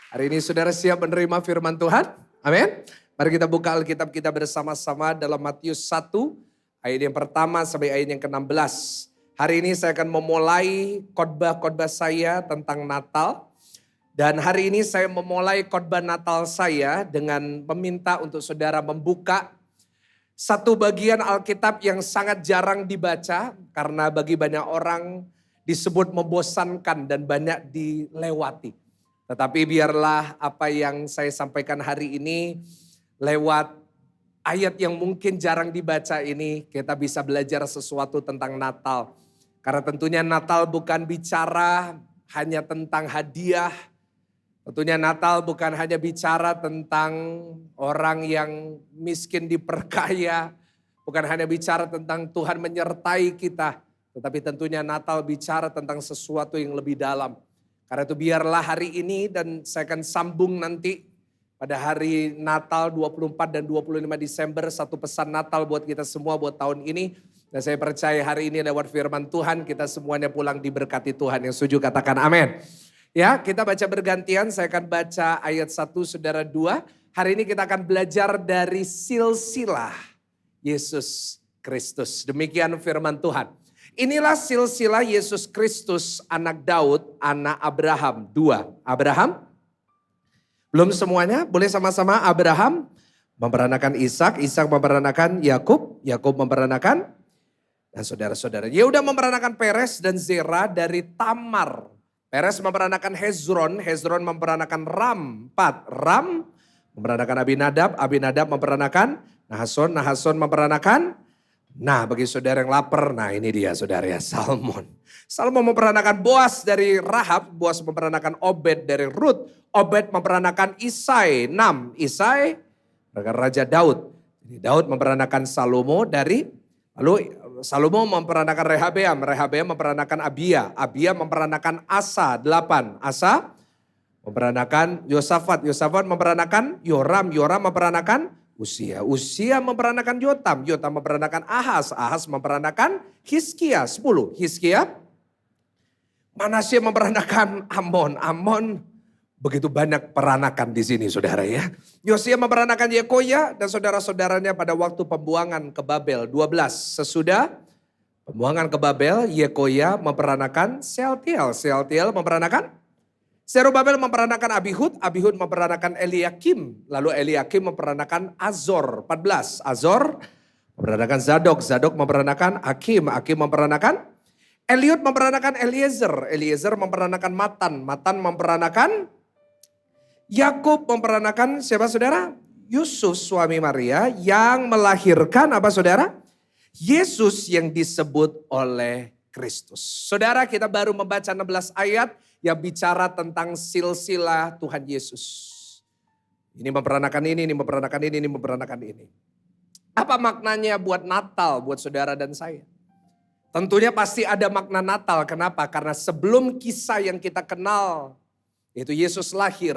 Hari ini saudara siap menerima firman Tuhan? Amin. Mari kita buka Alkitab kita bersama-sama dalam Matius 1, ayat yang pertama sampai ayat yang ke-16. Hari ini saya akan memulai khotbah-khotbah saya tentang Natal. Dan hari ini saya memulai khotbah Natal saya dengan meminta untuk saudara membuka satu bagian Alkitab yang sangat jarang dibaca karena bagi banyak orang disebut membosankan dan banyak dilewati. Tetapi biarlah apa yang saya sampaikan hari ini lewat ayat yang mungkin jarang dibaca ini kita bisa belajar sesuatu tentang Natal. Karena tentunya Natal bukan bicara hanya tentang hadiah. Tentunya Natal bukan hanya bicara tentang orang yang miskin diperkaya. Bukan hanya bicara tentang Tuhan menyertai kita. Tetapi tentunya Natal bicara tentang sesuatu yang lebih dalam. Karena itu biarlah hari ini dan saya akan sambung nanti pada hari Natal 24 dan 25 Desember. Satu pesan Natal buat kita semua buat tahun ini. Dan saya percaya hari ini lewat firman Tuhan kita semuanya pulang diberkati Tuhan. Yang setuju katakan amin. Ya, kita baca bergantian. Saya akan baca ayat 1 saudara 2. Hari ini kita akan belajar dari silsilah Yesus Kristus. Demikian firman Tuhan. Inilah silsilah Yesus Kristus, anak Daud, anak Abraham. 2. Abraham? Belum semuanya? Boleh sama-sama. Abraham memperanakan Ishak, Ishak memperanakan Yakub, Yakub memperanakan dan saudara-saudara. Yehuda memperanakan Peres dan Zera dari Tamar. Peres memperanakan Hezron, Hezron memperanakan Ram. 4. Ram memperanakan Abinadab, Abinadab memperanakan Nahason, Nahason memperanakan. Nah bagi saudara yang lapar, nah ini dia saudara ya, Salmon. Salmon memperanakan Boas dari Rahab, Boas memperanakan Obed dari Rut. Obed memperanakan Isai, 6. Isai Raja Daud. Jadi Daud memperanakan Salomo dari, lalu Salomo memperanakan Rehabeam, Rehabeam memperanakan Abia, Abia memperanakan Asa, 8. Asa memperanakan Yosafat, Yosafat memperanakan Yoram, Yoram memperanakan Usia, Usia memperanakan Yotam, Yotam memperanakan Ahaz, Ahaz memperanakan Hizkia, 10. Hizkia, Manasye memperanakan Amon, Amon begitu banyak peranakan di sini saudara ya. Yosia memperanakan Yekoya dan saudara-saudaranya pada waktu pembuangan ke Babel, 12. Sesudah pembuangan ke Babel, Yekoya memperanakan Sealtiel, Sealtiel memperanakan Zerubabel memperanakan Abihud, Abihud memperanakan Eliakim, lalu Eliakim memperanakan Azor, 14. Azor memperanakan Zadok, Zadok memperanakan Akim, Akim memperanakan Eliud memperanakan Eliezer, Eliezer memperanakan Matan, Matan memperanakan Yakub memperanakan siapa saudara? Yusuf suami Maria yang melahirkan apa saudara? Yesus yang disebut oleh Kristus. Saudara kita baru membaca 16 ayat yang bicara tentang silsilah Tuhan Yesus. Ini memperanakan ini memperanakan ini memperanakan ini. Apa maknanya buat Natal, buat saudara dan saya? Tentunya pasti ada makna Natal. Kenapa? Karena sebelum kisah yang kita kenal, yaitu Yesus lahir,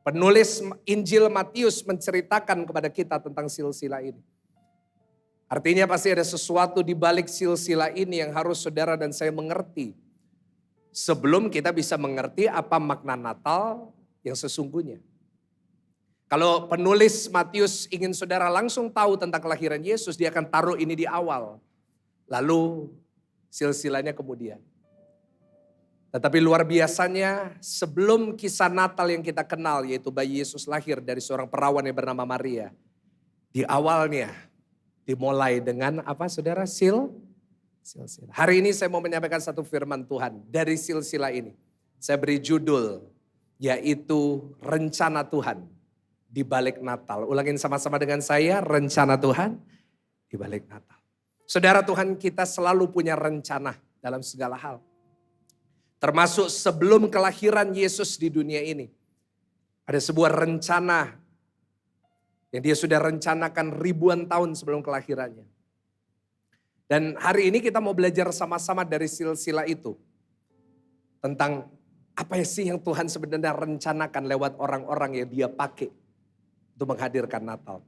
penulis Injil Matius menceritakan kepada kita tentang silsilah ini. Artinya pasti ada sesuatu di balik silsilah ini yang harus saudara dan saya mengerti. Sebelum kita bisa mengerti apa makna Natal yang sesungguhnya. Kalau penulis Matius ingin saudara langsung tahu tentang kelahiran Yesus, dia akan taruh ini di awal. Lalu silsilahnya kemudian. Tetapi luar biasanya sebelum kisah Natal yang kita kenal, yaitu bayi Yesus lahir dari seorang perawan yang bernama Maria. Di awalnya dimulai dengan apa saudara? Silsilah. Hari ini saya mau menyampaikan satu firman Tuhan dari silsilah ini. Saya beri judul yaitu rencana Tuhan di balik Natal. Ulangin sama-sama dengan saya, rencana Tuhan di balik Natal. Saudara, Tuhan kita selalu punya rencana dalam segala hal. Termasuk sebelum kelahiran Yesus di dunia ini. Ada sebuah rencana yang dia sudah rencanakan ribuan tahun sebelum kelahirannya. Dan hari ini kita mau belajar sama-sama dari silsilah itu. Tentang apa sih yang Tuhan sebenarnya rencanakan lewat orang-orang yang dia pakai untuk menghadirkan Natal.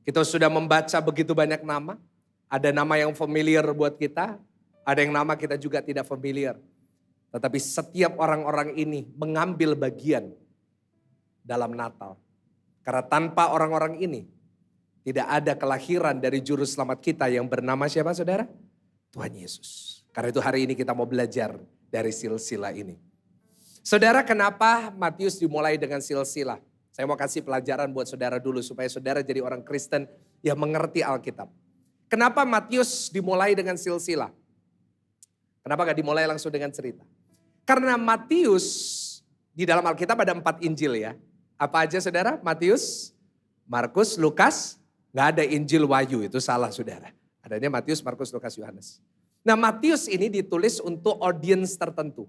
Kita sudah membaca begitu banyak nama. Ada nama yang familiar buat kita. Ada yang nama kita juga tidak familiar. Tetapi setiap orang-orang ini mengambil bagian dalam Natal. Karena tanpa orang-orang ini, tidak ada kelahiran dari juru selamat kita yang bernama siapa saudara? Tuhan Yesus. Karena itu hari ini kita mau belajar dari silsilah ini. Saudara, kenapa Matius dimulai dengan silsilah? Saya mau kasih pelajaran buat saudara dulu supaya saudara jadi orang Kristen yang mengerti Alkitab. Kenapa Matius dimulai dengan silsilah? Kenapa gak dimulai langsung dengan cerita? Karena Matius di dalam Alkitab ada 4 Injil ya. Apa aja saudara? Matius, Markus, Lukas. Gak ada Injil Wahyu, itu salah saudara. Adanya Matius, Markus, Lukas, Yohanes. Nah Matius ini ditulis untuk audiens tertentu.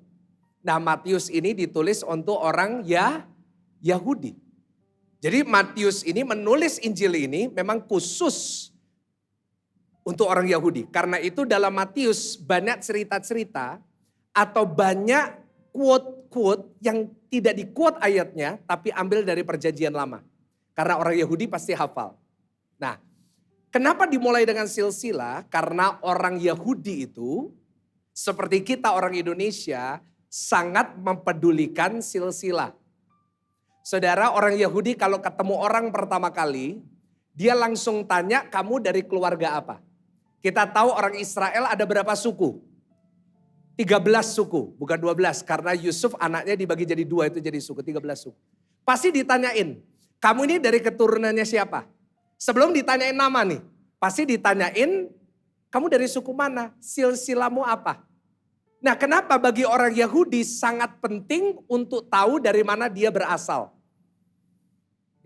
Nah Matius ini ditulis untuk orang Yahudi. Jadi Matius ini menulis Injil ini memang khusus untuk orang Yahudi. Karena itu dalam Matius banyak cerita-cerita atau banyak quote-quote yang tidak di-quote ayatnya tapi ambil dari perjanjian lama. Karena orang Yahudi pasti hafal. Nah, kenapa dimulai dengan silsilah? Karena orang Yahudi itu seperti kita orang Indonesia sangat mempedulikan silsilah. Saudara, orang Yahudi kalau ketemu orang pertama kali, dia langsung tanya, kamu dari keluarga apa? Kita tahu orang Israel ada berapa suku? 13 suku, bukan 12. Karena Yusuf anaknya dibagi jadi 2, itu jadi suku, 13 suku. Pasti ditanyain, kamu ini dari keturunannya siapa? Sebelum ditanyain nama nih, pasti ditanyain, kamu dari suku mana? Silsilahmu apa? Nah kenapa bagi orang Yahudi sangat penting untuk tahu dari mana dia berasal?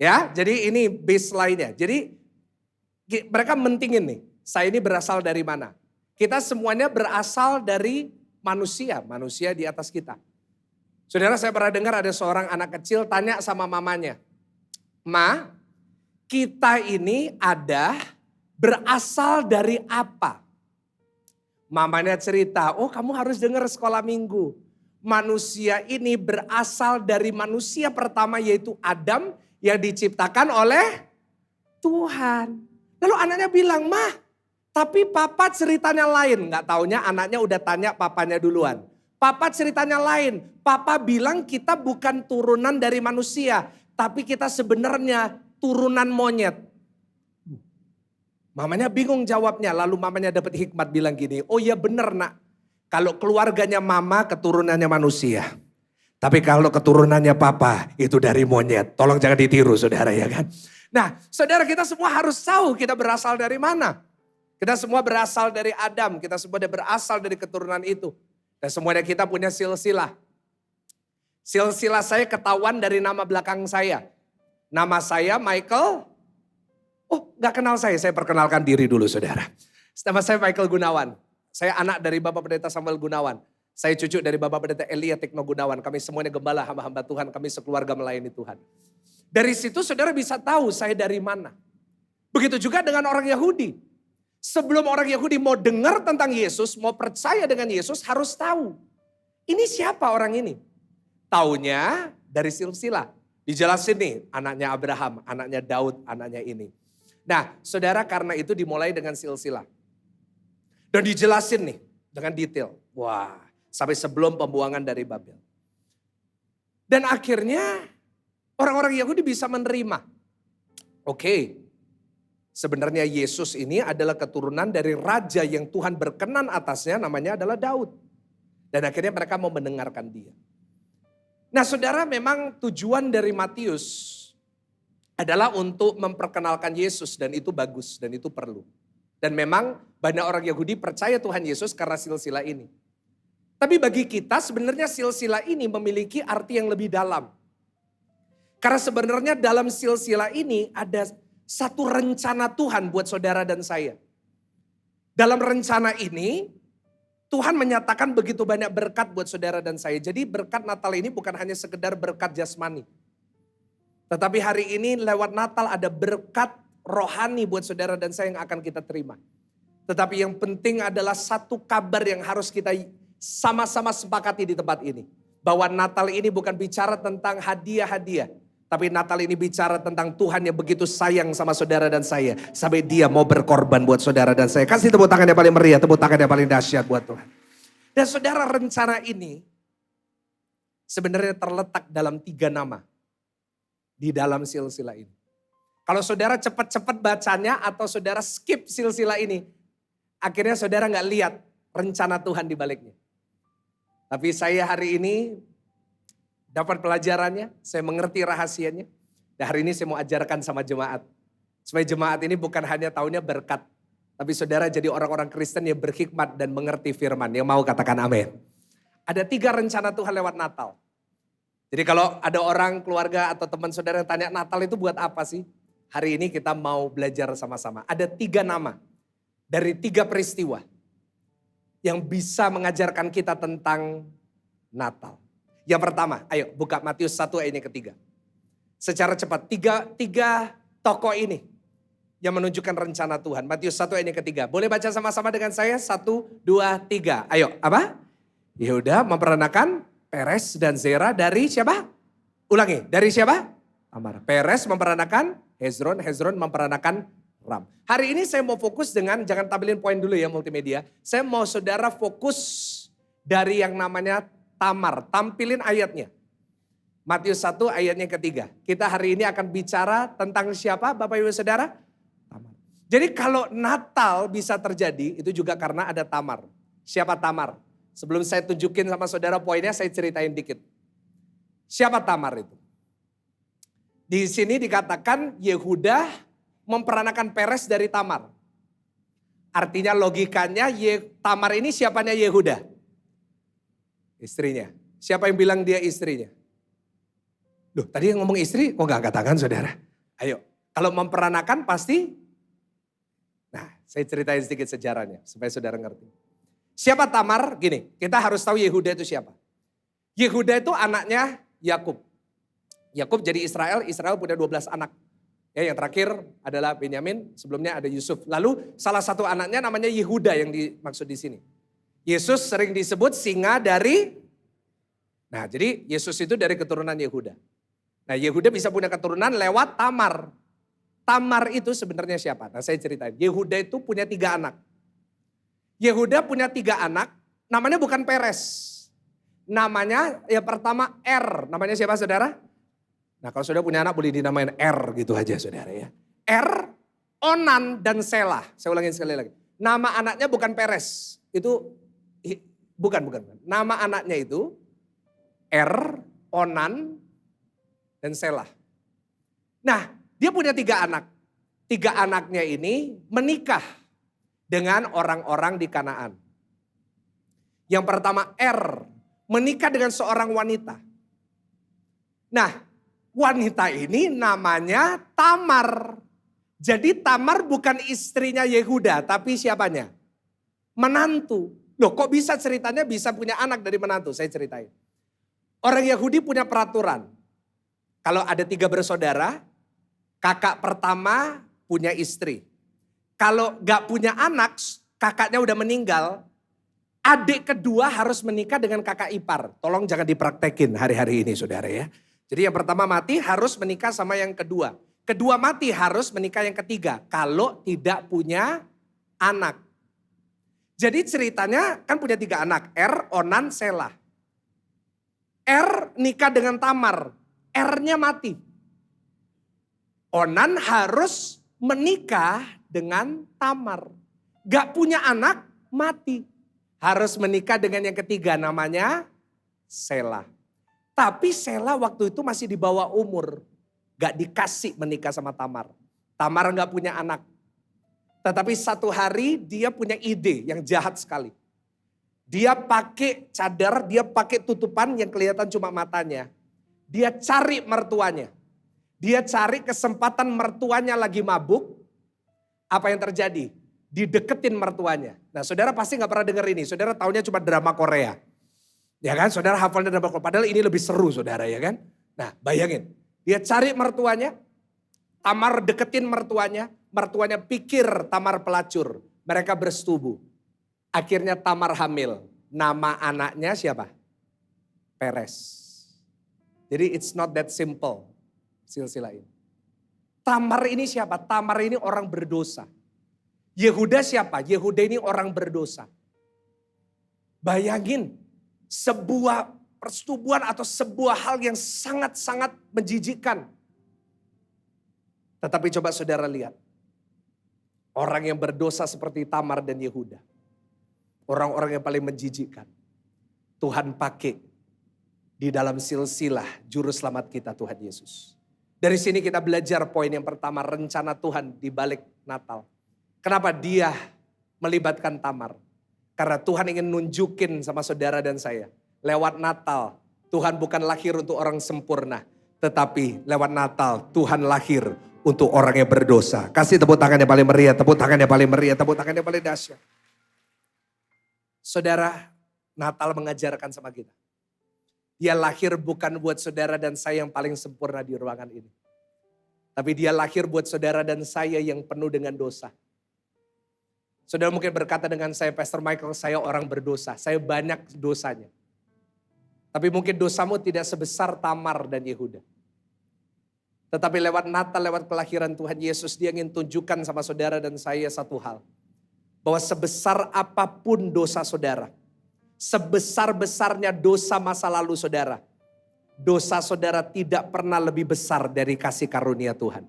Ya, jadi ini baseline-nya. Jadi mereka mentingin nih, saya ini berasal dari mana? Kita semuanya berasal dari manusia di atas kita. Saudara, saya pernah dengar ada seorang anak kecil tanya sama mamanya, Ma, kita ini berasal dari apa? Mamanya cerita, oh kamu harus dengar sekolah minggu. Manusia ini berasal dari manusia pertama yaitu Adam yang diciptakan oleh Tuhan. Lalu anaknya bilang, Ma, tapi papa ceritanya lain. Gak taunya anaknya udah tanya papanya duluan. Papa ceritanya lain. Papa bilang kita bukan turunan dari manusia. Tapi kita sebenarnya turunan monyet. Mamanya bingung jawabnya. Lalu mamanya dapat hikmat bilang gini. Oh iya bener nak. Kalau keluarganya mama keturunannya manusia. Tapi kalau keturunannya papa itu dari monyet. Tolong jangan ditiru saudara ya kan. Nah saudara, kita semua harus tahu kita berasal dari mana. Kita semua berasal dari Adam, kita semua berasal dari keturunan itu. Dan semuanya kita punya silsilah. Silsilah saya ketahuan dari nama belakang saya. Nama saya Michael. Oh gak kenal saya perkenalkan diri dulu saudara. Nama saya Michael Gunawan. Saya anak dari Bapak Pendeta Samuel Gunawan. Saya cucu dari Bapak Pendeta Elia Tekno Gunawan. Kami semuanya gembala hamba-hamba Tuhan, kami sekeluarga melayani Tuhan. Dari situ saudara bisa tahu saya dari mana. Begitu juga dengan orang Yahudi. Sebelum orang Yahudi mau dengar tentang Yesus, mau percaya dengan Yesus harus tahu. Ini siapa orang ini? Taunya dari silsilah. Dijelasin nih, anaknya Abraham, anaknya Daud, anaknya ini. Nah saudara, karena itu dimulai dengan silsilah. Dan dijelasin nih dengan detail. Wah, sampai sebelum pembuangan dari Babel. Dan akhirnya orang-orang Yahudi bisa menerima. Oke. Sebenarnya Yesus ini adalah keturunan dari raja yang Tuhan berkenan atasnya, namanya adalah Daud. Dan akhirnya mereka mau mendengarkan dia. Nah saudara, memang tujuan dari Matius adalah untuk memperkenalkan Yesus dan itu bagus dan itu perlu. Dan memang banyak orang Yahudi percaya Tuhan Yesus karena silsilah ini. Tapi bagi kita sebenarnya silsilah ini memiliki arti yang lebih dalam. Karena sebenarnya dalam silsilah ini ada satu rencana Tuhan buat saudara dan saya. Dalam rencana ini, Tuhan menyatakan begitu banyak berkat buat saudara dan saya. Jadi berkat Natal ini bukan hanya sekedar berkat jasmani. Tetapi hari ini lewat Natal ada berkat rohani buat saudara dan saya yang akan kita terima. Tetapi yang penting adalah satu kabar yang harus kita sama-sama sepakati di tempat ini. Bahwa Natal ini bukan bicara tentang hadiah-hadiah. Tapi Natal ini bicara tentang Tuhan yang begitu sayang sama saudara dan saya. Sampai dia mau berkorban buat saudara dan saya. Kasih tepuk tangan yang paling meriah, tepuk tangan yang paling dahsyat buat Tuhan. Dan saudara, rencana ini sebenarnya terletak dalam 3 nama. di dalam silsilah ini. Kalau saudara cepat-cepat bacanya atau saudara skip silsilah ini, akhirnya saudara nggak lihat rencana Tuhan di baliknya. Tapi saya hari ini dapat pelajarannya, saya mengerti rahasianya. Dan hari ini saya mau ajarkan sama jemaat. Supaya jemaat ini bukan hanya taunya berkat. Tapi saudara jadi orang-orang Kristen yang berhikmat dan mengerti firman. Yang mau katakan amin. Ada 3 rencana Tuhan lewat Natal. Jadi kalau ada orang, keluarga atau teman saudara yang tanya Natal itu buat apa sih? Hari ini kita mau belajar sama-sama. Ada 3 nama dari 3 peristiwa yang bisa mengajarkan kita tentang Natal. Yang pertama, ayo buka Matius 1 ayat yang ketiga. Secara cepat, tiga tokoh ini yang menunjukkan rencana Tuhan. Matius 1 ayat yang ketiga. Boleh baca sama-sama dengan saya? 1, 2, 3. Ayo, apa? Yehuda memperanakan Peres dan Zera dari siapa? Ulangi, dari siapa? Tamar. Peres memperanakan Hezron, Hezron memperanakan Ram. Hari ini saya mau fokus dengan, jangan tampilin poin dulu ya multimedia. Saya mau saudara fokus dari yang namanya Tamar. Tampilin ayatnya. Matius 1 ayatnya ketiga. Kita hari ini akan bicara tentang siapa Bapak Ibu Saudara? Tamar. Jadi kalau Natal bisa terjadi itu juga karena ada Tamar. Siapa Tamar? Sebelum saya tunjukin sama saudara poinnya, saya ceritain dikit. Siapa Tamar itu? Di sini dikatakan Yehuda memperanakan Peres dari Tamar. Artinya logikanya Tamar ini siapanya Yehuda? Istrinya. Siapa yang bilang dia istrinya? Loh tadi yang ngomong istri kok gak angkat tangan saudara? Ayo, kalau memperanakan pasti. Nah saya ceritain sedikit sejarahnya supaya saudara ngerti. Siapa Tamar? Gini, kita harus tahu Yehuda itu siapa. Yehuda itu anaknya Yakub. Yakub jadi Israel, Israel punya 12 anak. Ya, yang terakhir adalah Benyamin, sebelumnya ada Yusuf. Lalu salah satu anaknya namanya Yehuda yang dimaksud di sini. Yesus sering disebut singa dari, nah jadi Yesus itu dari keturunan Yehuda. Nah Yehuda bisa punya keturunan lewat Tamar. Tamar itu sebenarnya siapa? Nah saya ceritain, Yehuda itu punya 3 anak. Yehuda punya 3 anak, namanya bukan Peres. Namanya yang pertama Er, namanya siapa saudara? Nah kalau saudara punya anak boleh dinamain Er gitu aja saudara ya. Er, Onan dan Selah. Saya ulangin sekali lagi. Nama anaknya bukan Peres, itu bukan. Nama anaknya itu Er, Onan, dan Selah. Nah dia punya 3 anak. 3 anaknya ini menikah dengan orang-orang di Kanaan. Yang pertama Er menikah dengan seorang wanita. Nah wanita ini namanya Tamar. Jadi Tamar bukan istrinya Yehuda tapi siapanya? Menantu. Loh kok bisa ceritanya bisa punya anak dari menantu? Saya ceritain. Orang Yahudi punya peraturan. Kalau ada 3 bersaudara, kakak pertama punya istri. Kalau gak punya anak, kakaknya udah meninggal, adik kedua harus menikah dengan kakak ipar. Tolong jangan dipraktekin hari-hari ini saudara ya. Jadi yang pertama mati harus menikah sama yang kedua. Kedua mati harus menikah yang ketiga. Kalau tidak punya anak. Jadi ceritanya kan punya 3 anak. Er, Onan, Selah. Er nikah dengan Tamar. Er-nya mati. Onan harus menikah dengan Tamar. Gak punya anak, mati. Harus menikah dengan yang ketiga namanya Selah. Tapi Selah waktu itu masih di bawah umur. Gak dikasih menikah sama Tamar. Tamar gak punya anak. Tetapi satu hari dia punya ide yang jahat sekali. Dia pakai cadar, dia pakai tutupan yang kelihatan cuma matanya. Dia cari mertuanya. Dia cari kesempatan mertuanya lagi mabuk. Apa yang terjadi? Dideketin mertuanya. Nah saudara pasti gak pernah denger ini. Saudara taunya cuma drama Korea. Ya kan, saudara hafalnya drama Korea. Padahal ini lebih seru saudara ya kan. Nah bayangin, dia cari mertuanya. Tamar deketin mertuanya. Mertuanya pikir Tamar pelacur. Mereka bersetubuh. Akhirnya Tamar hamil. Nama anaknya siapa? Peres. Jadi it's not that simple silsilah ini. Tamar ini siapa? Tamar ini orang berdosa. Yehuda siapa? Yehuda ini orang berdosa. Bayangin sebuah persetubuhan atau sebuah hal yang sangat-sangat menjijikkan. Tetapi coba saudara lihat. Orang yang berdosa seperti Tamar dan Yehuda. Orang-orang yang paling menjijikkan. Tuhan pakai di dalam silsilah juru selamat kita Tuhan Yesus. Dari sini kita belajar poin yang pertama, rencana Tuhan di balik Natal. Kenapa dia melibatkan Tamar? Karena Tuhan ingin nunjukin sama saudara dan saya. Lewat Natal, Tuhan bukan lahir untuk orang sempurna. Tetapi lewat Natal, Tuhan lahir untuk orang yang berdosa. Kasih tepuk tangan yang paling meriah, tepuk tangan yang paling meriah, tepuk tangan yang paling dahsyat. Saudara, Natal mengajarkan sama kita. Dia lahir bukan buat saudara dan saya yang paling sempurna di ruangan ini. Tapi dia lahir buat saudara dan saya yang penuh dengan dosa. Saudara mungkin berkata dengan saya, Pastor Michael, saya orang berdosa. Saya banyak dosanya. Tapi mungkin dosamu tidak sebesar Tamar dan Yehuda. Tetapi lewat Natal, lewat kelahiran Tuhan Yesus, dia ingin tunjukkan sama saudara dan saya satu hal. Bahwa sebesar apapun dosa saudara, sebesar-besarnya dosa masa lalu saudara, dosa saudara tidak pernah lebih besar dari kasih karunia Tuhan.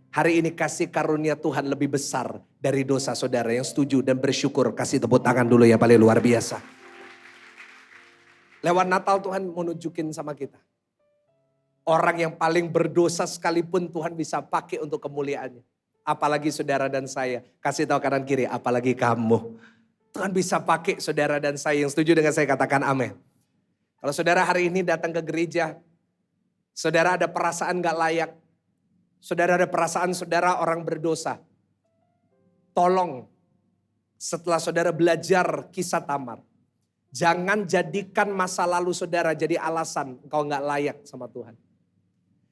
Hari ini kasih karunia Tuhan lebih besar dari dosa saudara. Yang setuju dan bersyukur, kasih tepuk tangan dulu ya, paling luar biasa. Lewat Natal Tuhan mau nunjukin sama kita. Orang yang paling berdosa sekalipun Tuhan bisa pakai untuk kemuliaannya. Apalagi saudara dan saya. Kasih tahu kanan kiri, apalagi kamu. Tuhan bisa pakai saudara dan saya. Yang setuju dengan saya katakan amin. Kalau saudara hari ini datang ke gereja, saudara ada perasaan gak layak. Saudara ada perasaan saudara orang berdosa. Tolong setelah saudara belajar kisah Tamar. Jangan jadikan masa lalu saudara jadi alasan engkau gak layak sama Tuhan.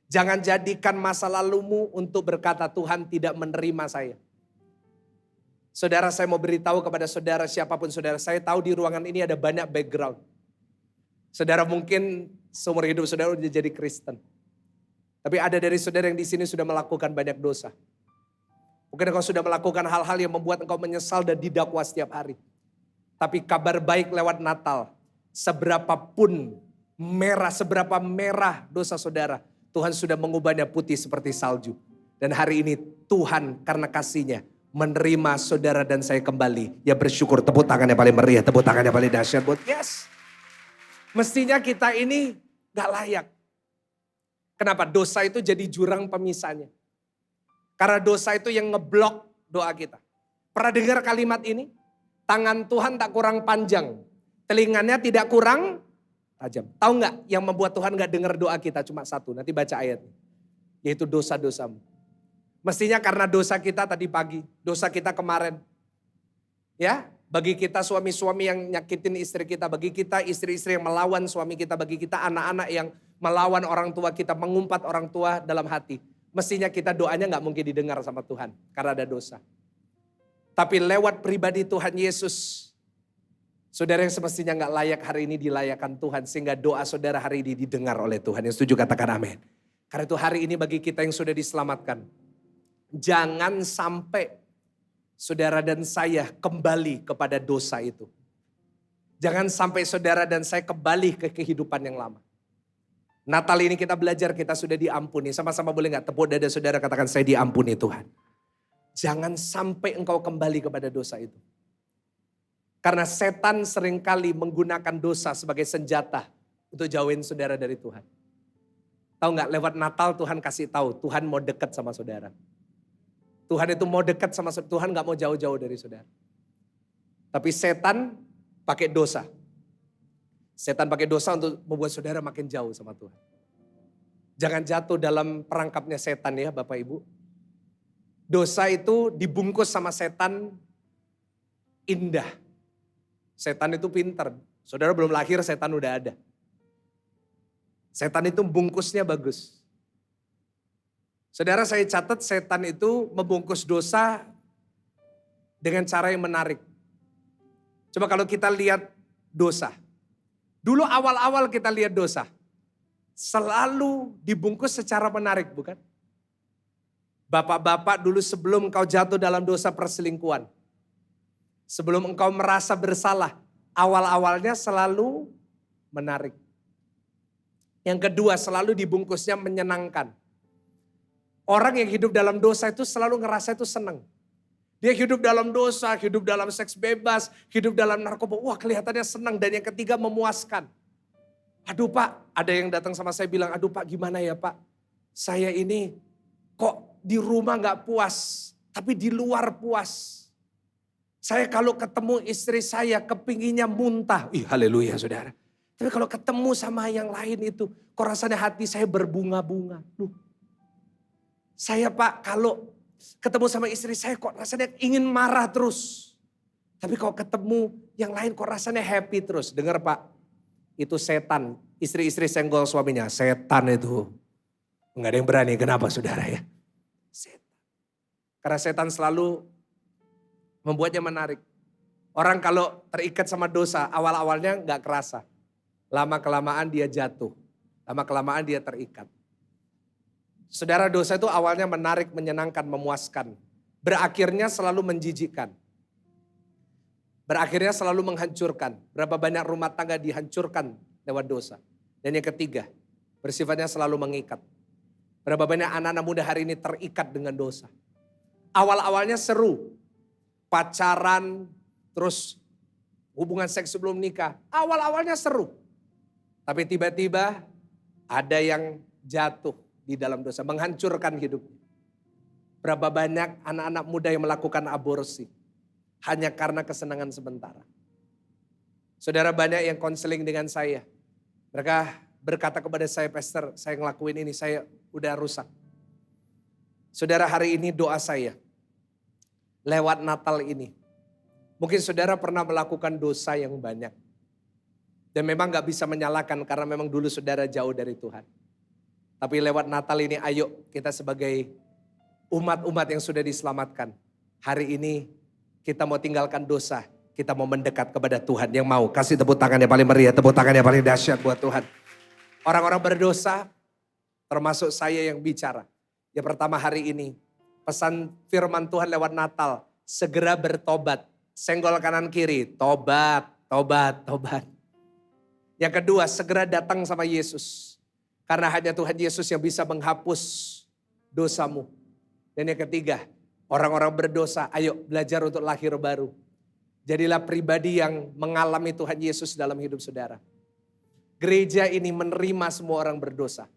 Jangan jadikan masa lalumu untuk berkata Tuhan tidak menerima saya. Saudara, saya mau beritahu kepada saudara siapapun saudara. Saya tahu di ruangan ini ada banyak background. Saudara mungkin seumur hidup saudara udah jadi Kristen. Tapi ada dari saudara yang di sini sudah melakukan banyak dosa. Mungkin engkau sudah melakukan hal-hal yang membuat engkau menyesal dan didakwa setiap hari. Tapi kabar baik lewat Natal, seberapa merah dosa saudara, Tuhan sudah mengubahnya putih seperti salju. Dan hari ini Tuhan karena kasih-Nya menerima saudara dan saya kembali. Ya bersyukur, tepuk tangan yang paling meriah, tepuk tangan yang paling dahsyat buat yes. Mestinya kita ini gak layak. Kenapa? Dosa itu jadi jurang pemisahnya. Karena dosa itu yang ngeblok doa kita. Pernah dengar kalimat ini? Tangan Tuhan tak kurang panjang, telinganya tidak kurang tajam. Tahu nggak yang membuat Tuhan nggak dengar doa kita cuma satu? Nanti baca ayatnya, yaitu dosa-dosamu. Mestinya karena dosa kita tadi pagi, dosa kita kemarin, ya. Bagi kita suami-suami yang nyakitin istri kita, bagi kita istri-istri yang melawan suami kita, bagi kita anak-anak yang melawan orang tua kita, mengumpat orang tua dalam hati. Mestinya kita doanya nggak mungkin didengar sama Tuhan karena ada dosa. Tapi lewat pribadi Tuhan Yesus, saudara yang semestinya gak layak hari ini dilayakkan Tuhan. Sehingga doa saudara hari ini didengar oleh Tuhan. Yang setuju katakan amin. Karena itu hari ini bagi kita yang sudah diselamatkan. Jangan sampai saudara dan saya kembali kepada dosa itu. Jangan sampai saudara dan saya kembali ke kehidupan yang lama. Natal ini kita belajar kita sudah diampuni. Sama-sama boleh gak tepuk dada saudara katakan saya diampuni Tuhan. Jangan sampai engkau kembali kepada dosa itu. Karena setan seringkali menggunakan dosa sebagai senjata untuk jauhin saudara dari Tuhan. Tahu nggak lewat Natal Tuhan kasih tahu Tuhan mau dekat sama saudara. Tuhan itu mau dekat sama saudara, Tuhan nggak mau jauh-jauh dari saudara. Tapi setan pakai dosa. Setan pakai dosa untuk membuat saudara makin jauh sama Tuhan. Jangan jatuh dalam perangkapnya setan ya Bapak Ibu. Dosa itu dibungkus sama setan indah. Setan itu pintar. Saudara belum lahir setan udah ada. Setan itu bungkusnya bagus. Saudara saya catat setan itu membungkus dosa dengan cara yang menarik. Coba kalau kita lihat dosa. Dulu awal-awal kita lihat dosa. Selalu dibungkus secara menarik bukan? Bapak-bapak dulu sebelum engkau jatuh dalam dosa perselingkuhan. Sebelum engkau merasa bersalah. Awal-awalnya selalu menarik. Yang kedua selalu dibungkusnya menyenangkan. Orang yang hidup dalam dosa itu selalu ngerasa itu senang. Dia hidup dalam dosa, hidup dalam seks bebas, hidup dalam narkoba. Wah, kelihatannya senang. Dan yang ketiga, memuaskan. Aduh Pak, ada yang datang sama saya bilang, aduh Pak gimana ya Pak? Saya ini kok di rumah gak puas, tapi di luar puas. Saya kalau ketemu istri saya kepinginnya muntah. Ih haleluya saudara. Tapi kalau ketemu sama yang lain itu, kok rasanya hati saya berbunga-bunga. Loh, saya Pak kalau ketemu sama istri saya kok rasanya ingin marah terus. Tapi kalau ketemu yang lain kok rasanya happy terus. Dengar Pak, itu setan. Istri-istri senggol suaminya, setan itu. Enggak ada yang berani, kenapa saudara ya? Setan. Karena setan selalu membuatnya menarik. Orang kalau terikat sama dosa, awal-awalnya enggak kerasa. Lama-kelamaan dia jatuh. Lama-kelamaan dia terikat. Saudara, dosa itu awalnya menarik, menyenangkan, memuaskan. Berakhirnya selalu menjijikkan. Berakhirnya selalu menghancurkan. Berapa banyak rumah tangga dihancurkan lewat dosa. Dan yang ketiga, bersifatnya selalu mengikat. Berapa banyak anak-anak muda hari ini terikat dengan dosa. Awal-awalnya seru. Pacaran, terus hubungan seks sebelum nikah. Awal-awalnya seru. Tapi tiba-tiba ada yang jatuh di dalam dosa, menghancurkan hidupnya. Berapa banyak anak-anak muda yang melakukan aborsi hanya karena kesenangan sementara. Saudara, banyak yang konseling dengan saya. Mereka berkata kepada saya, Pastor, saya ngelakuin ini, saya udah rusak. Saudara, hari ini doa saya lewat Natal ini. Mungkin saudara pernah melakukan dosa yang banyak. Dan memang gak bisa menyalahkan karena memang dulu saudara jauh dari Tuhan. Tapi lewat Natal ini ayo kita sebagai umat-umat yang sudah diselamatkan. Hari ini kita mau tinggalkan dosa. Kita mau mendekat kepada Tuhan yang mau. Kasih tepuk tangan yang paling meriah, tepuk tangan yang paling dahsyat buat Tuhan. Orang-orang berdosa termasuk saya yang bicara. Yang pertama hari ini pesan firman Tuhan lewat Natal. Segera bertobat. Senggol kanan kiri, tobat, tobat, tobat. Yang kedua, segera datang sama Yesus. Karena hanya Tuhan Yesus yang bisa menghapus dosamu. Dan yang ketiga, orang-orang berdosa, ayo belajar untuk lahir baru. Jadilah pribadi yang mengalami Tuhan Yesus dalam hidup saudara. Gereja ini menerima semua orang berdosa.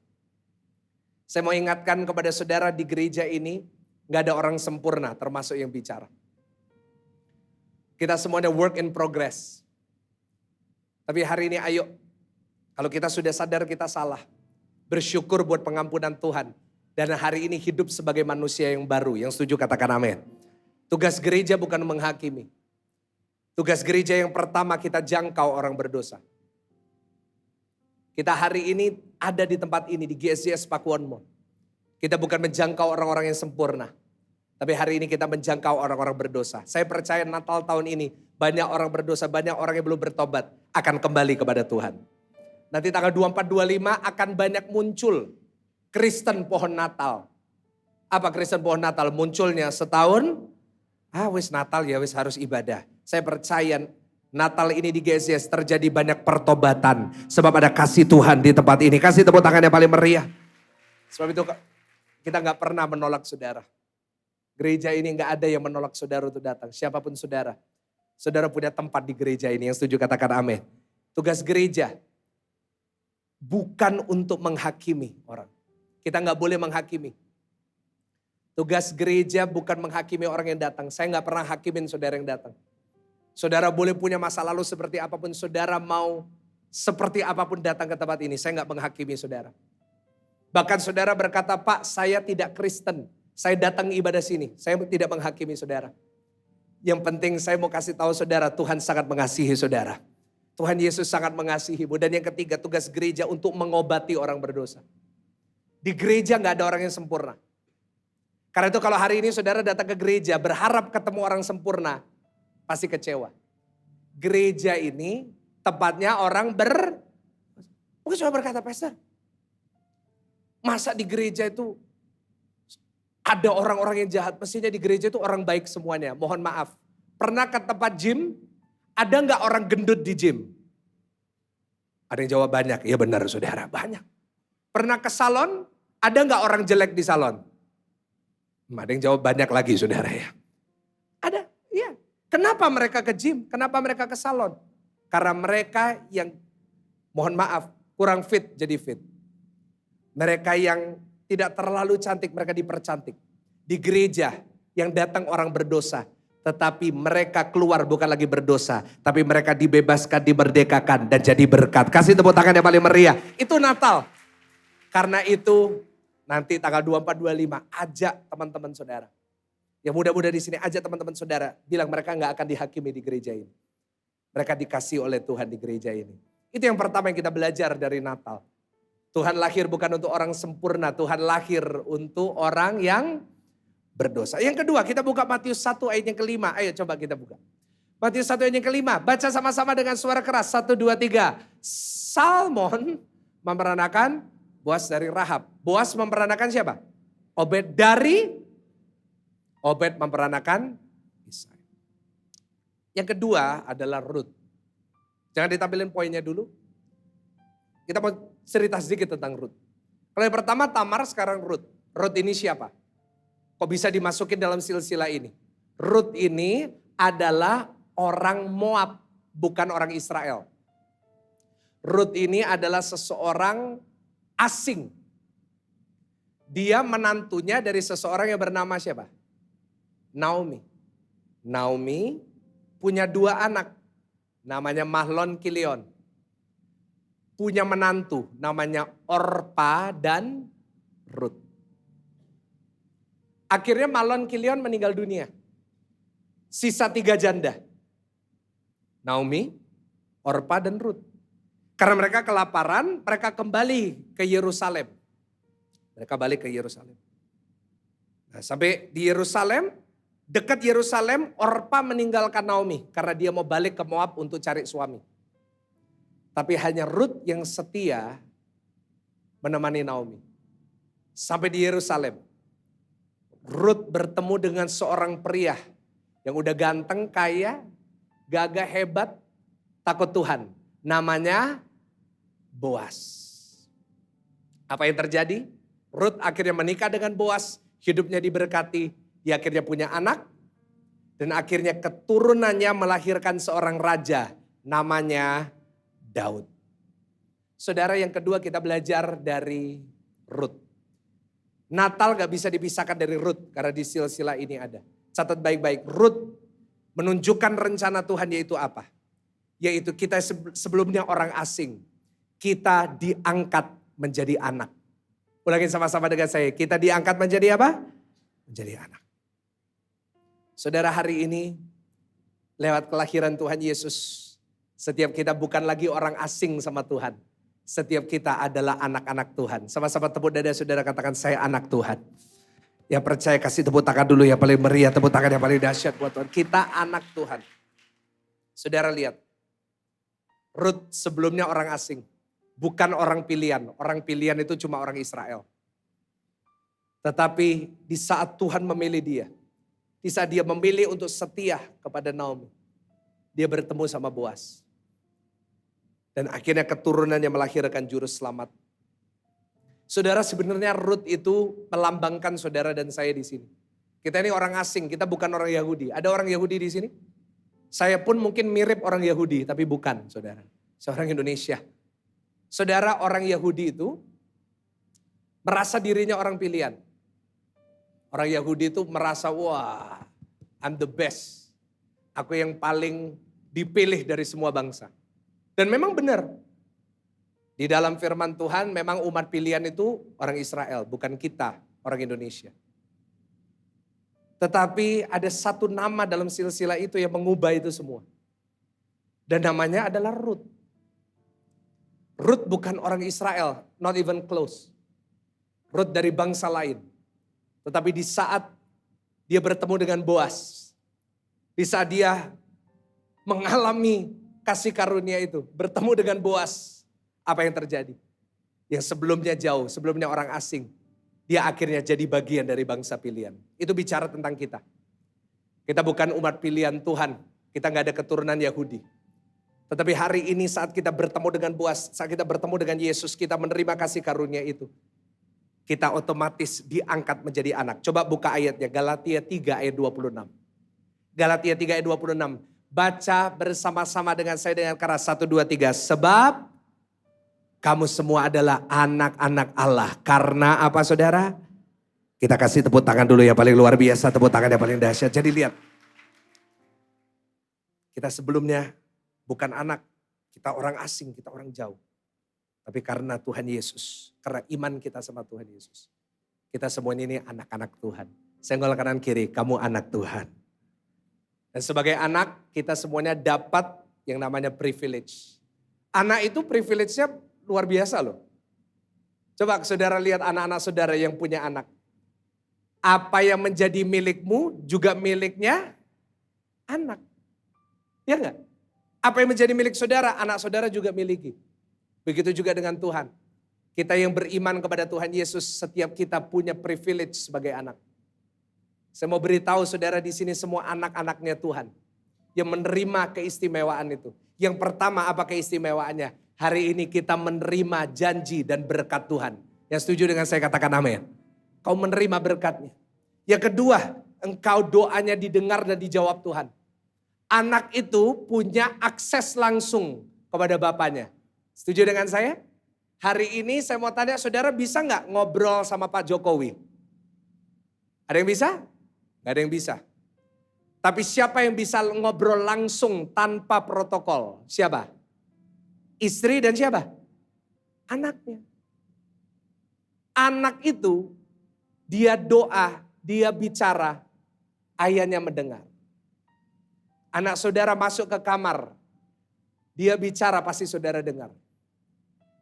Saya mau ingatkan kepada saudara di gereja ini, gak ada orang sempurna termasuk yang bicara. Kita semuanya work in progress. Tapi hari ini ayo, kalau kita sudah sadar kita salah, bersyukur buat pengampunan Tuhan. Dan hari ini hidup sebagai manusia yang baru, yang setuju katakan amin. Tugas gereja bukan menghakimi. Tugas gereja yang pertama kita jangkau orang berdosa. Kita hari ini ada di tempat ini, di GSJS Pakuan Mall. Kita bukan menjangkau orang-orang yang sempurna. Tapi hari ini kita menjangkau orang-orang berdosa. Saya percaya Natal tahun ini banyak orang berdosa, banyak orang yang belum bertobat akan kembali kepada Tuhan. Nanti tanggal 24-25 akan banyak muncul Kristen pohon Natal. Apa Kristen pohon Natal? Munculnya setahun, wis Natal ya wis harus ibadah. Saya percaya Natal ini di GSJS terjadi banyak pertobatan. Sebab ada kasih Tuhan di tempat ini. Kasih tepuk tangan yang paling meriah. Sebab itu kita gak pernah menolak saudara. Gereja ini gak ada yang menolak saudara untuk datang. Siapapun saudara. Saudara punya tempat di gereja ini. Yang setuju katakan amin. Tugas gereja bukan untuk menghakimi orang. Kita gak boleh menghakimi. Tugas gereja bukan menghakimi orang yang datang. Saya gak pernah hakimin saudara yang datang. Saudara boleh punya masa lalu seperti apapun. Saudara mau seperti apapun datang ke tempat ini. Saya gak menghakimi saudara. Bahkan saudara berkata, Pak saya tidak Kristen. Saya datang ibadah sini. Saya tidak menghakimi saudara. Yang penting saya mau kasih tahu saudara, Tuhan sangat mengasihi saudara. Tuhan Yesus sangat mengasihimu. Dan yang ketiga, tugas gereja untuk mengobati orang berdosa. Di gereja gak ada orang yang sempurna. Karena itu kalau hari ini saudara datang ke gereja berharap ketemu orang sempurna, pasti kecewa. Gereja ini tempatnya orang Mungkin saudara berkata, Pastor, masa di gereja itu ada orang-orang yang jahat? Mestinya di gereja itu orang baik semuanya. Mohon maaf. Pernah ke tempat gym? Ada gak orang gendut di gym? Ada yang jawab banyak. Ya benar saudara, banyak. Pernah ke salon? Ada gak orang jelek di salon? Ada yang jawab banyak lagi saudara ya. Ada, iya. Kenapa mereka ke gym? Kenapa mereka ke salon? Karena mereka yang, mohon maaf, kurang fit jadi fit. Mereka yang tidak terlalu cantik, mereka dipercantik. Di gereja yang datang orang berdosa. Tetapi mereka keluar bukan lagi berdosa. Tapi mereka dibebaskan, dimerdekakan dan jadi berkat. Kasih tepuk tangan yang paling meriah. Itu Natal. Karena itu nanti tanggal 24-25 ajak teman-teman saudara. Yang muda-muda di sini ajak teman-teman saudara. Bilang mereka gak akan dihakimi di gereja ini. Mereka dikasih oleh Tuhan di gereja ini. Itu yang pertama yang kita belajar dari Natal. Tuhan lahir bukan untuk orang sempurna. Tuhan lahir untuk orang yang berdosa. Yang kedua kita buka Matius 1 ayat yang kelima. Ayo coba kita buka. Matius 1 ayat yang kelima. Baca sama-sama dengan suara keras. 1, 2, 3. Salmon memeranakan Boas dari Rahab. Boas memeranakan siapa? Obed memeranakan Isai. Yang kedua adalah Rut. Jangan ditampilin poinnya dulu. Kita mau cerita sedikit tentang Rut. Kalau yang pertama Tamar, sekarang Rut. Rut ini siapa? Kok bisa dimasukin dalam silsilah ini? Rut ini adalah orang Moab, bukan orang Israel. Rut ini adalah seseorang asing. Dia menantunya dari seseorang yang bernama siapa? Naomi. Naomi punya 2 anak. Namanya Mahlon Kilion. Punya menantu namanya Orpa dan Rut. Akhirnya Mahlon Kilion meninggal dunia. Sisa 3 janda. Naomi, Orpa dan Rut. Karena mereka kelaparan, mereka kembali ke Yerusalem. Mereka balik ke Yerusalem. Nah, sampai di Yerusalem, dekat Yerusalem, Orpa meninggalkan Naomi. Karena dia mau balik ke Moab untuk cari suami. Tapi hanya Rut yang setia menemani Naomi. Sampai di Yerusalem. Rut bertemu dengan seorang pria yang udah ganteng, kaya, gagah, hebat, takut Tuhan. Namanya Boas. Apa yang terjadi? Rut akhirnya menikah dengan Boas, hidupnya diberkati, dia akhirnya punya anak. Dan akhirnya keturunannya melahirkan seorang raja namanya Daud. Saudara, yang kedua kita belajar dari Rut. Natal gak bisa dipisahkan dari Rut karena di silsilah ini ada. Catat baik-baik, Rut menunjukkan rencana Tuhan yaitu apa? Yaitu kita sebelumnya orang asing. Kita diangkat menjadi anak. Ulangin sama-sama dengan saya, kita diangkat menjadi apa? Menjadi anak. Saudara, hari ini lewat kelahiran Tuhan Yesus, setiap kita bukan lagi orang asing sama Tuhan. Setiap kita adalah anak-anak Tuhan. Sama-sama tepuk dada saudara, katakan saya anak Tuhan. Yang percaya kasih tepuk tangan dulu yang paling meriah, tepuk tangan yang paling dahsyat buat Tuhan. Kita anak Tuhan. Saudara lihat, Rut sebelumnya orang asing. Bukan orang pilihan. Orang pilihan itu cuma orang Israel. Tetapi di saat Tuhan memilih dia. Di saat dia memilih untuk setia kepada Naomi. Dia bertemu sama Boas. Dan akhirnya keturunannya melahirkan juru selamat. Saudara, sebenarnya Rut itu melambangkan saudara dan saya di sini. Kita ini orang asing, kita bukan orang Yahudi. Ada orang Yahudi di sini? Saya pun mungkin mirip orang Yahudi, tapi bukan saudara. Seorang Indonesia. Saudara, orang Yahudi itu merasa dirinya orang pilihan. Orang Yahudi itu merasa, wah, I'm the best. Aku yang paling dipilih dari semua bangsa. Dan memang benar. Di dalam firman Tuhan memang umat pilihan itu orang Israel, bukan kita, orang Indonesia. Tetapi ada satu nama dalam silsilah itu yang mengubah itu semua. Dan namanya adalah Rut. Rut bukan orang Israel, not even close. Rut dari bangsa lain. Tetapi di saat dia bertemu dengan Boas, di saat dia mengalami kasih karunia itu, bertemu dengan Boas, apa yang terjadi? Yang sebelumnya jauh, sebelumnya orang asing, dia akhirnya jadi bagian dari bangsa pilihan. Itu bicara tentang kita. Kita bukan umat pilihan Tuhan, kita gak ada keturunan Yahudi. Tetapi hari ini saat kita bertemu dengan Boas, saat kita bertemu dengan Yesus, kita menerima kasih karunia itu. kita otomatis diangkat menjadi anak. Coba buka ayatnya, Galatia 3 ayat 26. Galatia 3 ayat 26. Baca bersama-sama dengan saya dengan keras. 1, 2, 3. Sebab kamu semua adalah anak-anak Allah. Karena apa saudara? Kita kasih tepuk tangan dulu yang paling luar biasa. Tepuk tangan yang paling dahsyat. Jadi lihat. Kita sebelumnya bukan anak. Kita orang asing, kita orang jauh. Tapi karena Tuhan Yesus, karena iman kita sama Tuhan Yesus. Kita semuanya ini anak-anak Tuhan. Senggol kanan kiri, kamu anak Tuhan. Dan sebagai anak, kita semuanya dapat yang namanya privilege. Anak itu privilege-nya luar biasa loh. Coba saudara lihat anak-anak saudara yang punya anak. Apa yang menjadi milikmu juga miliknya anak. Ya enggak? Apa yang menjadi milik saudara, anak saudara juga miliki. Begitu juga dengan Tuhan. Kita yang beriman kepada Tuhan Yesus, setiap kita punya privilege sebagai anak. Saya mau beritahu saudara di sini semua anak-anaknya Tuhan. Yang menerima keistimewaan itu. Yang pertama apa keistimewaannya? Hari ini kita menerima janji dan berkat Tuhan. Yang setuju dengan saya katakan amin. Kau menerima berkatnya. Yang kedua, engkau doanya didengar dan dijawab Tuhan. Anak itu punya akses langsung kepada bapaknya. Setuju dengan saya? Hari ini saya mau tanya saudara bisa nggak ngobrol sama Pak Jokowi? Ada yang bisa? Gak ada yang bisa. Tapi siapa yang bisa ngobrol langsung tanpa protokol? Siapa? Istri dan siapa? Anaknya. Anak itu dia doa, dia bicara, ayahnya mendengar. Anak saudara masuk ke kamar, dia bicara pasti saudara dengar.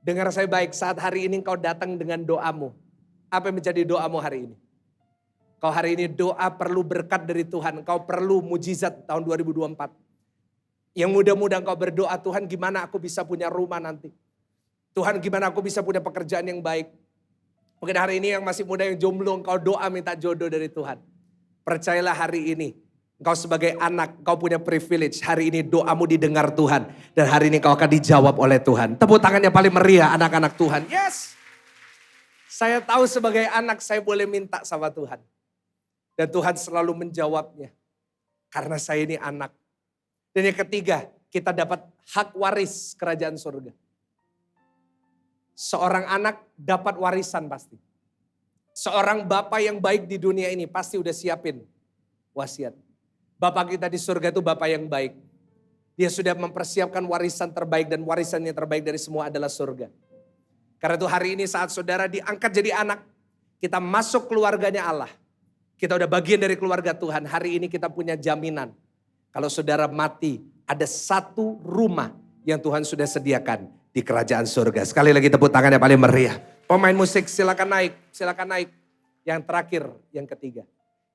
Dengar saya baik, saat hari ini kau datang dengan doamu. Apa yang menjadi doamu hari ini? Kau hari ini doa perlu berkat dari Tuhan. Kau perlu mujizat tahun 2024. Yang mudah-mudahan kau berdoa, Tuhan gimana aku bisa punya rumah nanti. Tuhan gimana aku bisa punya pekerjaan yang baik. Mungkin hari ini yang masih muda yang jomblo, kau doa minta jodoh dari Tuhan. Percayalah hari ini. Engkau sebagai anak, kau punya privilege. Hari ini doamu didengar Tuhan. Dan hari ini kau akan dijawab oleh Tuhan. Tepuk tangan yang paling meriah anak-anak Tuhan. Yes. Saya tahu sebagai anak saya boleh minta sama Tuhan. Dan Tuhan selalu menjawabnya. Karena saya ini anak. Dan yang ketiga, kita dapat hak waris kerajaan surga. Seorang anak dapat warisan pasti. Seorang bapak yang baik di dunia ini pasti udah siapin wasiat. Bapak kita di surga itu bapak yang baik. Dia sudah mempersiapkan warisan terbaik dan warisan yang terbaik dari semua adalah surga. Karena itu hari ini saat saudara diangkat jadi anak, kita masuk keluarganya Allah. Kita udah bagian dari keluarga Tuhan. Hari ini kita punya jaminan. Kalau saudara mati, ada satu rumah yang Tuhan sudah sediakan di kerajaan surga. Sekali lagi tepuk tangan yang paling meriah. Pemain musik silakan naik, silakan naik. Yang terakhir, yang ketiga.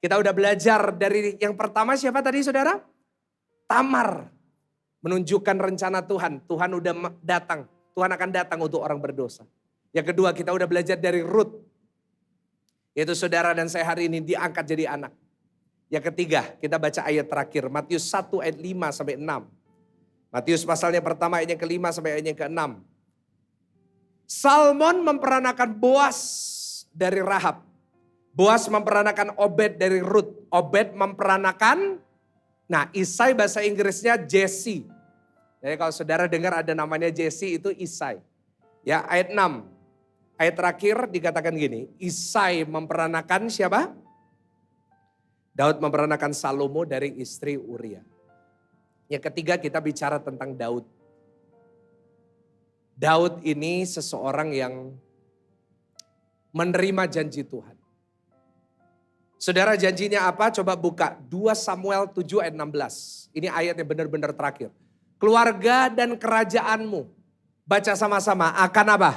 Kita udah belajar dari yang pertama siapa tadi saudara? Tamar. Menunjukkan rencana Tuhan. Tuhan udah datang. Tuhan akan datang untuk orang berdosa. Yang kedua kita udah belajar dari Rut. Yaitu saudara dan saya hari ini diangkat jadi anak. Yang ketiga kita baca ayat terakhir. Matius 1 ayat 5 sampai 6. Matius pasalnya pertama ayat yang ke-5 sampai ayat yang ke-6. Salmon memperanakan Boas dari Rahab. Boas memperanakan Obed dari Rut. Obed memperanakan, Isai bahasa Inggrisnya Jesse. Jadi kalau saudara dengar ada namanya Jesse itu Isai. Ya ayat 6. Ayat terakhir dikatakan gini. Isai memperanakan siapa? Daud memperanakan Salomo dari istri Uria. Yang ketiga kita bicara tentang Daud. Daud ini seseorang yang menerima janji Tuhan. Saudara janjinya apa? Coba buka 2 Samuel 7 ayat 16. Ini ayat yang benar-benar terakhir. Keluarga dan kerajaanmu. Baca sama-sama akan apa?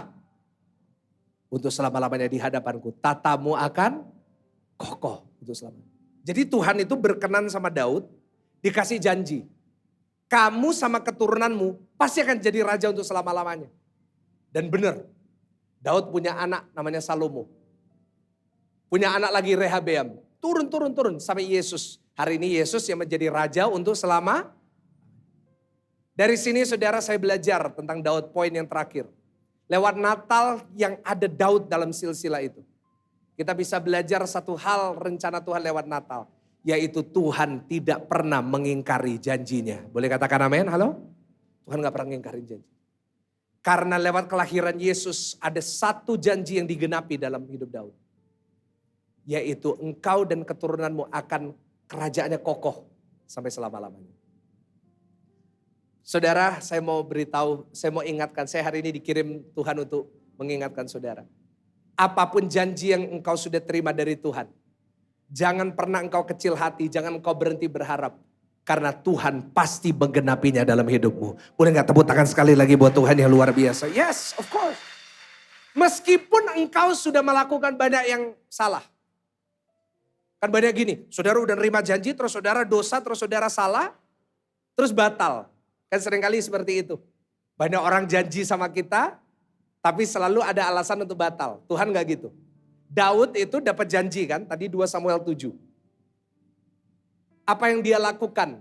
Untuk selama-lamanya di hadapanku. Tatamu akan kokoh untuk selamanya. Jadi Tuhan itu berkenan sama Daud. Dikasih janji. Kamu sama keturunanmu pasti akan jadi raja untuk selama-lamanya. Dan benar. Daud punya anak namanya Salomo. Punya anak lagi Rehabeam. Turun sampai Yesus. Hari ini Yesus yang menjadi raja untuk selama. Dari sini saudara saya belajar tentang Daud poin yang terakhir. Lewat Natal yang ada Daud dalam silsilah itu. kita bisa belajar satu hal rencana Tuhan lewat Natal. Yaitu Tuhan tidak pernah mengingkari janjinya. Boleh katakan amin? Halo? Tuhan gak pernah mengingkari janji. Karena lewat kelahiran Yesus ada satu janji yang digenapi dalam hidup Daud. Yaitu engkau dan keturunanmu akan kerajaannya kokoh sampai selama-lamanya. Saudara, saya mau beritahu, saya mau ingatkan, saya hari ini dikirim Tuhan untuk mengingatkan saudara. Apapun janji yang engkau sudah terima dari Tuhan, jangan pernah engkau kecil hati, jangan engkau berhenti berharap. Karena Tuhan pasti menggenapinya dalam hidupmu. Boleh gak tepuk tangan sekali lagi buat Tuhan yang luar biasa? Yes, of course. Meskipun engkau sudah melakukan banyak yang salah. Kan banyak gini, saudara udah nerima janji, terus saudara dosa, terus saudara salah, terus batal. Kan seringkali seperti itu. Banyak orang janji sama kita, tapi selalu ada alasan untuk batal. Tuhan gak gitu. Daud itu dapat janji kan, tadi 2 Samuel 7. Apa yang dia lakukan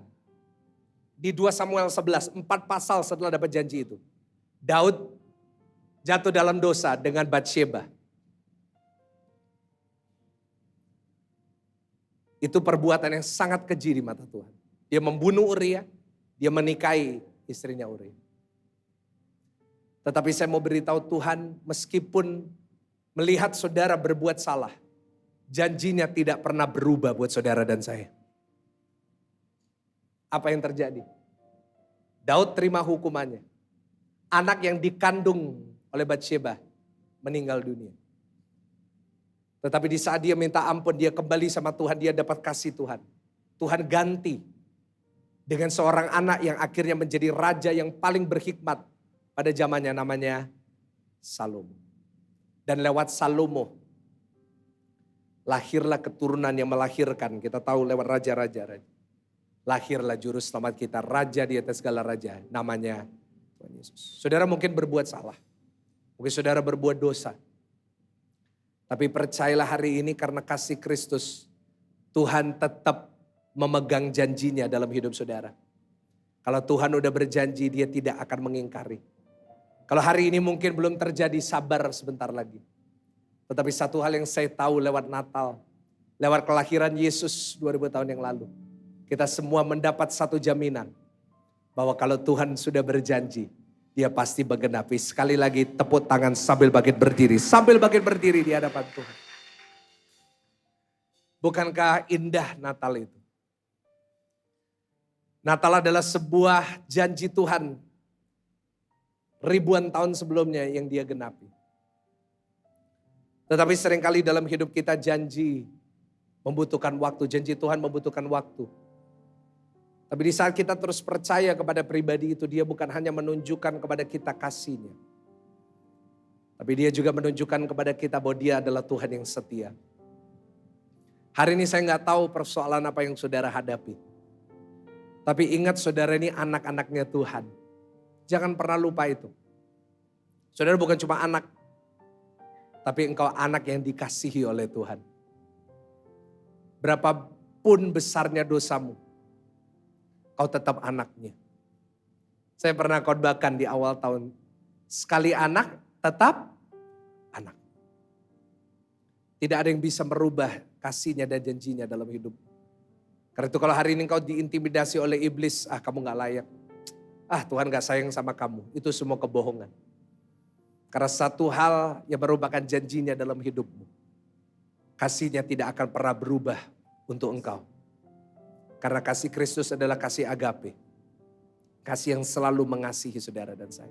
di 2 Samuel 11, 4 pasal setelah dapat janji itu. Daud jatuh dalam dosa dengan Batsheba. Itu perbuatan yang sangat keji di mata Tuhan. Dia membunuh Uria, dia menikahi istrinya Uria. Tetapi saya mau beritahu Tuhan, meskipun melihat saudara berbuat salah, janjinya tidak pernah berubah buat saudara dan saya. Apa yang terjadi? Daud terima hukumannya. Anak yang dikandung oleh Batsheba meninggal dunia. Tetapi di saat dia minta ampun, dia kembali sama Tuhan, dia dapat kasih Tuhan. Tuhan ganti dengan seorang anak yang akhirnya menjadi raja yang paling berhikmat pada zamannya, namanya Salomo. Dan lewat Salomo lahirlah keturunan yang melahirkan, kita tahu lewat raja-raja. Lahirlah juru selamat kita, raja di atas segala raja, namanya Tuhan Yesus. Saudara mungkin berbuat salah, mungkin saudara berbuat dosa. Tapi percayalah hari ini karena kasih Kristus, Tuhan tetap memegang janjinya dalam hidup saudara. Kalau Tuhan udah berjanji, dia tidak akan mengingkari. Kalau hari ini mungkin belum terjadi, sabar sebentar lagi. Tetapi satu hal yang saya tahu lewat Natal, lewat kelahiran Yesus 2000 tahun yang lalu, kita semua mendapat satu jaminan bahwa kalau Tuhan sudah berjanji, dia pasti menggenapi. Sekali lagi tepuk tangan sambil bangkit berdiri. Sambil bangkit berdiri di hadapan Tuhan. Bukankah indah Natal itu? Natal adalah sebuah janji Tuhan ribuan tahun sebelumnya yang dia genapi. Tetapi seringkali dalam hidup kita janji membutuhkan waktu. Janji Tuhan membutuhkan waktu. Tapi di saat kita terus percaya kepada pribadi itu, dia bukan hanya menunjukkan kepada kita kasih-Nya. Tapi dia juga menunjukkan kepada kita bahwa dia adalah Tuhan yang setia. Hari ini saya gak tahu persoalan apa yang saudara hadapi. Tapi ingat saudara ini anak-anaknya Tuhan. Jangan pernah lupa itu. Saudara bukan cuma anak, tapi engkau anak yang dikasihi oleh Tuhan. Berapapun besarnya dosamu, kau tetap anaknya. Saya pernah khotbahkan di awal tahun. Sekali anak, tetap anak. Tidak ada yang bisa merubah kasih-Nya dan janjinya dalam hidup. Karena itu kalau hari ini kau diintimidasi oleh iblis, kamu gak layak. Tuhan gak sayang sama kamu. Itu semua kebohongan. Karena satu hal yang merupakan janjinya dalam hidupmu. Kasih-Nya tidak akan pernah berubah untuk engkau. Karena kasih Kristus adalah kasih agape. Kasih yang selalu mengasihi saudara dan saya.